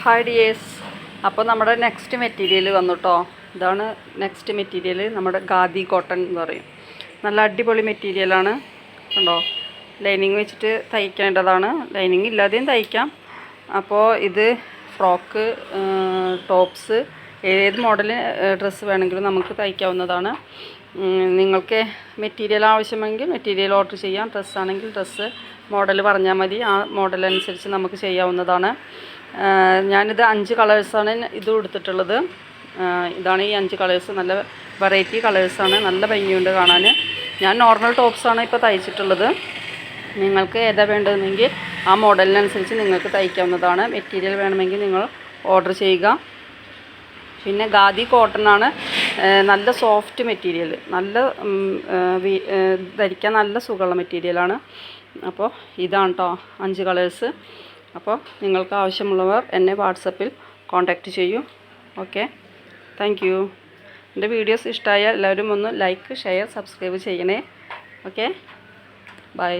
Hi dears. അപ്പോൾ നമ്മുടെ next material വന്നു കേട്ടോ. ഇതാണ് നെക്സ്റ്റ് മെറ്റീരിയൽ. നമ്മുടെ ഖാദി കോട്ടൺ എന്ന് പറയും. നല്ല അടിപൊളി മെറ്റീരിയലാണ് കണ്ടോ. ലൈനിങ് വെച്ചിട്ട് തയ്ക്കേണ്ടതാണ്. ലൈനിങ് ഇല്ലാതെയും തയ്ക്കാം. അപ്പോൾ ഇത് ഫ്രോക്ക്, ടോപ്സ്, ഏത് മോഡൽ ഡ്രസ്സ് വേണമെങ്കിലും നമുക്ക് തയ്ക്കാവുന്നതാണ്. നിങ്ങൾക്ക് മെറ്റീരിയൽ ആവശ്യമെങ്കിൽ മെറ്റീരിയൽ ഓർഡർ ചെയ്യാം. ഡ്രസ്സാണെങ്കിൽ ഡ്രസ്സ് മോഡൽ പറഞ്ഞാൽ മതി. ആ മോഡൽ അനുസരിച്ച് നമുക്ക് ചെയ്യാവുന്നതാണ്. ഞാനിത് 5 കളേഴ്സാണ് ഇത് എടുത്തിട്ടുള്ളത്. ഇതാണ് ഈ 5 കളേഴ്സ്. നല്ല വെറൈറ്റി കളേഴ്സാണ്. നല്ല ഭംഗിയുണ്ട് കാണാൻ. ഞാൻ നോർമൽ ടോപ്സാണ് ഇപ്പോൾ തയ്ച്ചിട്ടുള്ളത്. നിങ്ങൾക്ക് ഏതാ വേണ്ടതെങ്കിൽ ആ മോഡലിനനുസരിച്ച് നിങ്ങൾക്ക് തയ്ക്കാവുന്നതാണ്. മെറ്റീരിയൽ വേണമെങ്കിൽ നിങ്ങൾ ഓർഡർ ചെയ്യുക. പിന്നെ ഖാദി കോട്ടൺ ആണ്. നല്ല സോഫ്റ്റ് മെറ്റീരിയൽ, നല്ല ധരിക്കാൻ നല്ല സുഖമുള്ള മെറ്റീരിയലാണ്. അപ്പോൾ ഇതാണ് കേട്ടോ 5 കളേഴ്സ്. അപ്പോൾ നിങ്ങൾക്ക് ആവശ്യമുള്ളവർ എന്നെ വാട്സപ്പിൽ കോൺടാക്റ്റ് ചെയ്യൂ. Okay, thank you. എൻ്റെ വീഡിയോസ് ഇഷ്ടമായാൽ എല്ലാവരും ഒന്ന് ലൈക്ക്, ഷെയർ, സബ്സ്ക്രൈബ് ചെയ്യണേ. Okay, by.